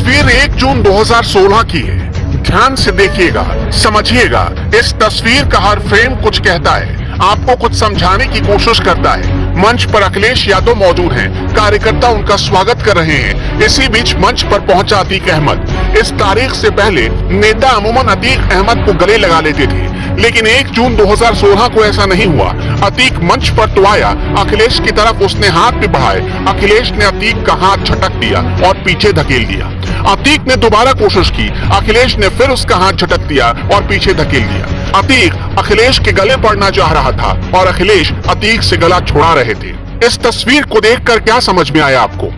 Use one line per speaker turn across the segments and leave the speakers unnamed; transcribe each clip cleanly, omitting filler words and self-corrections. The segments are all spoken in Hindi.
तस्वीर 1 जून 2016 की है। ध्यान से देखिएगा, समझिएगा। इस तस्वीर का हर फ्रेम कुछ कहता है, आपको कुछ समझाने की कोशिश करता है। मंच पर अखिलेश यादव मौजूद हैं, कार्यकर्ता उनका स्वागत कर रहे हैं। इसी बीच मंच पर पहुंचा अतीक अहमद। इस तारीख से पहले नेता अमूमन अतीक अहमद को गले लगा लेते थे, लेकिन 1 जून 2016 को ऐसा नहीं हुआ। अतीक मंच पर तो आया, अखिलेश की तरफ उसने हाथ भी बढ़ाए। अखिलेश ने अतीक का हाथ झटक दिया और पीछे धकेल दिया। अतीक ने दोबारा कोशिश की, अखिलेश ने फिर उसका हाथ झटक दिया और पीछे धकेल दिया। अतीक अखिलेश के गले पड़ना चाह रहा था और अखिलेश अतीक से गला छुड़ा रहे थे। इस तस्वीर को देखकर क्या समझ में आया आपको?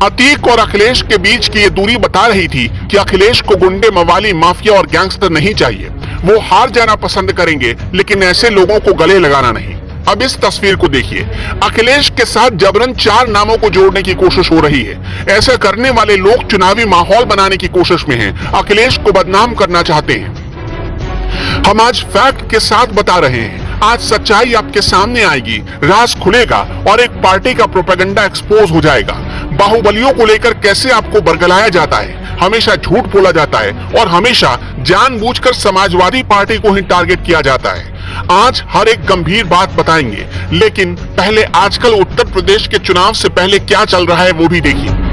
अतीक और अखिलेश के बीच की ये दूरी बता रही थी कि अखिलेश को गुंडे, मवाली, माफिया और गैंगस्टर नहीं चाहिए। वो हार जाना पसंद करेंगे, लेकिन ऐसे लोगों को गले लगाना नहीं। अब इस तस्वीर को देखिए, अखिलेश के साथ जबरन 4 नामों को जोड़ने की कोशिश हो रही है। ऐसा करने वाले लोग चुनावी माहौल बनाने की कोशिश में हैं, अखिलेश को बदनाम करना चाहते हैं। हम आज फैक्ट के साथ बता रहे हैं, आज सच्चाई आपके सामने आएगी, राज खुलेगा और एक पार्टी का प्रोपेगेंडा एक्सपोज हो जाएगा। बाहुबलियों को लेकर कैसे आपको बरगलाया जाता है, हमेशा झूठ बोला जाता है और हमेशा जानबूझकर समाजवादी पार्टी को ही टारगेट किया जाता है। आज हर एक गंभीर बात बताएंगे, लेकिन पहले आजकल उत्तर प्रदेश के चुनाव से पहले क्या चल रहा है वो भी देखिए।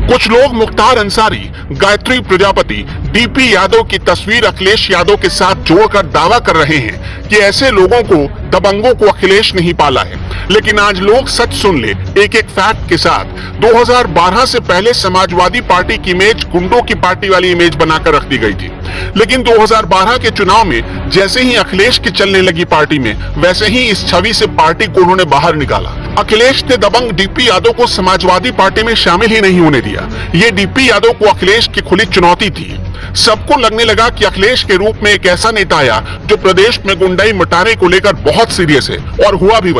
कुछ लोग मुख्तार अंसारी, गायत्री प्रजापति, डीपी यादव की तस्वीर अखिलेश यादव के साथ जोड़कर दावा कर रहे हैं कि ऐसे लोगों को, दबंगों को अखिलेश नहीं पाला है। लेकिन आज लोग सच सुन ले, एक एक फैक्ट के साथ। 2012 से पहले समाजवादी पार्टी की इमेज गुंडों की पार्टी वाली इमेज बनाकर रख दी गई थी, लेकिन 2012 के चुनाव में जैसे ही अखिलेश की चलने लगी पार्टी में, वैसे ही इस छवि से पार्टी को उन्होंने बाहर निकाला। अखिलेश ने दबंग डीपी यादव को समाजवादी पार्टी में शामिल ही नहीं होने दिया। ये डीपी यादव को अखिलेश की खुली चुनौती थी। सबको लगने लगा कि अखिलेश के रूप में एक ऐसा नेता आया जो प्रदेश में गुंडाई मिटाने को लेकर बहुत सीरियस है, और हुआ भी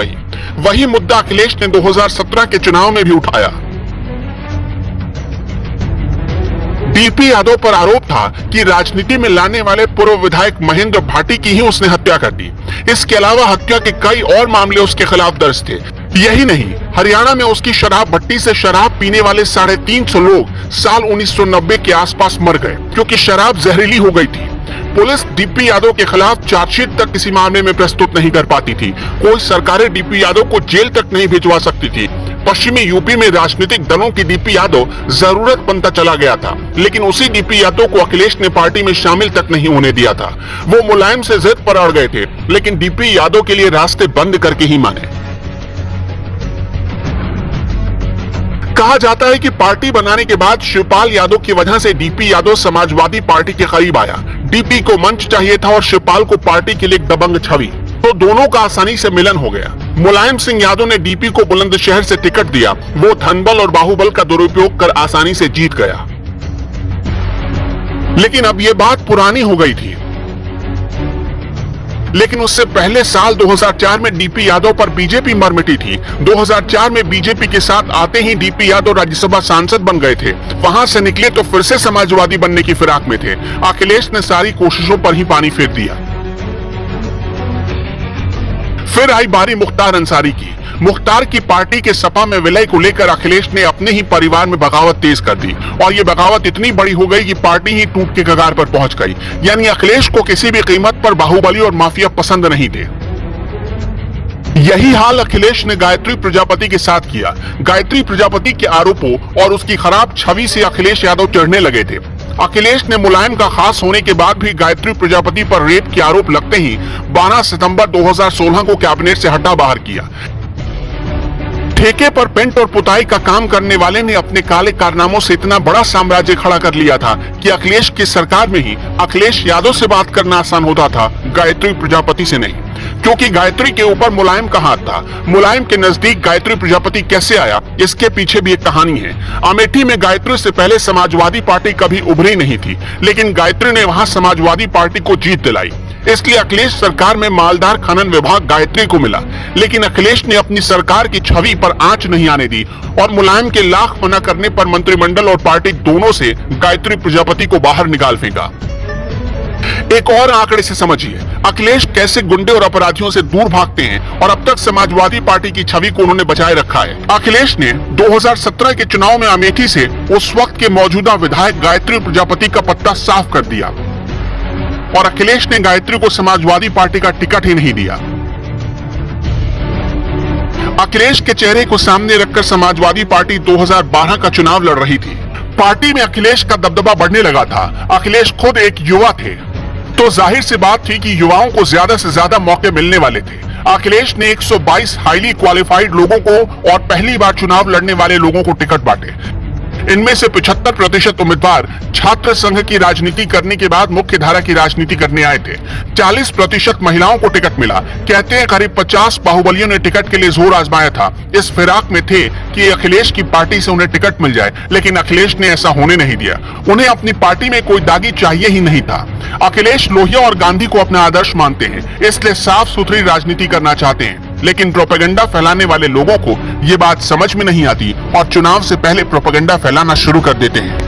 वही मुद्दा अखिलेश ने 2017 के चुनाव में भी उठाया। डीपी यादव पर आरोप था कि राजनीति में लाने वाले पूर्व विधायक महेंद्र भाटी की ही उसने हत्या कर दी। इसके अलावा हत्या के कई और मामले उसके खिलाफ दर्ज थे। यही नहीं, हरियाणा में उसकी शराब भट्टी से शराब पीने वाले 350 लोग साल 1990 के आसपास मर गए, क्योंकि शराब जहरीली हो गई थी। पुलिस डीपी यादव के खिलाफ चार्जशीट तक किसी मामले में प्रस्तुत नहीं कर पाती थी। कोई सरकारें डीपी यादव को जेल तक नहीं भिजवा सकती थी। पश्चिमी यूपी में राजनीतिक दलों की डीपी यादव जरूरत बनता चला गया था, लेकिन उसी डीपी यादव को अखिलेश ने पार्टी में शामिल तक नहीं होने दिया था। वो मुलायम से जिद पर अड़ गए थे, लेकिन डीपी यादव के लिए रास्ते बंद करके ही माने। कहा जाता है कि पार्टी बनाने के बाद शिवपाल यादव की वजह से डीपी यादव समाजवादी पार्टी के करीब आया। डीपी को मंच चाहिए था और शिवपाल को पार्टी के लिए एक दबंग छवि, तो दोनों का आसानी से मिलन हो गया। मुलायम सिंह यादव ने डीपी को बुलंदशहर से टिकट दिया। वो धनबल और बाहुबल का दुरुपयोग कर आसानी से जीत गया। लेकिन अब ये बात पुरानी हो गई थी। लेकिन उससे पहले साल 2004 में डीपी यादव पर बीजेपी मर मिटी थी। 2004 में बीजेपी के साथ आते ही डीपी यादव राज्यसभा सांसद बन गए थे। वहां से निकले तो फिर से समाजवादी बनने की फिराक में थे। अखिलेश ने सारी कोशिशों पर ही पानी फेर दिया। फिर आई बारी मुख्तार अंसारी की। मुख्तार की पार्टी के सपा में विलय को लेकर अखिलेश ने अपने ही परिवार में बगावत तेज कर दी, और ये बगावत इतनी बड़ी हो गई कि पार्टी ही टूट के कगार पर पहुंच गई। यानी अखिलेश को किसी भी कीमत पर बाहुबली और माफिया पसंद नहीं थे। यही हाल अखिलेश ने गायत्री प्रजापति के साथ किया। गायत्री प्रजापति के आरोपों और उसकी खराब छवि से अखिलेश यादव चढ़ने लगे थे। अखिलेश ने मुलायम का खास होने के बाद भी गायत्री प्रजापति पर रेप के आरोप लगते ही 12 सितंबर 2016 को कैबिनेट से हटा बाहर किया। ठेके पर पेंट और पुताई का काम करने वाले ने अपने काले कारनामों से इतना बड़ा साम्राज्य खड़ा कर लिया था कि अखिलेश की सरकार में ही अखिलेश यादव से बात करना आसान होता था, गायत्री प्रजापति से नहीं, क्योंकि गायत्री के ऊपर मुलायम का हाथ था। मुलायम के नजदीक गायत्री प्रजापति कैसे आया, इसके पीछे भी एक कहानी है। अमेठी में गायत्री से पहले समाजवादी पार्टी कभी उभरी नहीं थी, लेकिन गायत्री ने वहां समाजवादी पार्टी को जीत दिलाई। इसलिए अखिलेश सरकार में मालदार खनन विभाग गायत्री को मिला, लेकिन अखिलेश ने अपनी सरकार की छवि पर आंच नहीं आने दी और मुलायम के लाख मना करने पर मंत्रिमंडल और पार्टी दोनों से गायत्री प्रजापति को बाहर निकाल फेंका। एक और आंकड़े से समझिए अखिलेश कैसे गुंडे और अपराधियों से दूर भागते हैं और अब तक समाजवादी पार्टी की छवि को उन्होंने बचाए रखा है। अखिलेश ने 2017 के चुनाव में अमेठी से उस वक्त के मौजूदा विधायक गायत्री प्रजापति का पत्ता साफ कर दिया और अखिलेश ने गायत्री को समाजवादी पार्टी का टिकट ही नहीं दिया। अखिलेश के चेहरे को सामने रखकर समाजवादी पार्टी 2012 का चुनाव लड़ रही थी। पार्टी में अखिलेश का दबदबा बढ़ने लगा था। अखिलेश खुद एक युवा थे, तो जाहिर सी बात थी कि युवाओं को ज्यादा से ज्यादा मौके मिलने वाले थे। अखिलेश ने 122 हाईली क्वालिफाइड लोगों को और पहली बार चुनाव लड़ने वाले लोगों को टिकट बांटे। इनमें से 75% उम्मीदवार छात्र संघ की राजनीति करने के बाद मुख्य धारा की राजनीति करने आए थे। 40% महिलाओं को टिकट मिला। कहते हैं करीब 50 बाहुबलियों ने टिकट के लिए जोर आजमाया था। इस फिराक में थे कि अखिलेश की पार्टी से उन्हें टिकट मिल जाए, लेकिन अखिलेश ने ऐसा होने नहीं दिया। उन्हें अपनी पार्टी में कोई दागी चाहिए ही नहीं था। अखिलेश लोहिया और गांधी को अपना आदर्श मानते हैं, इसलिए साफ सुथरी राजनीति करना चाहते हैं। लेकिन प्रोपेगेंडा फैलाने वाले लोगों को ये बात समझ में नहीं आती और चुनाव से पहले प्रोपेगेंडा फैलाना शुरू कर देते हैं।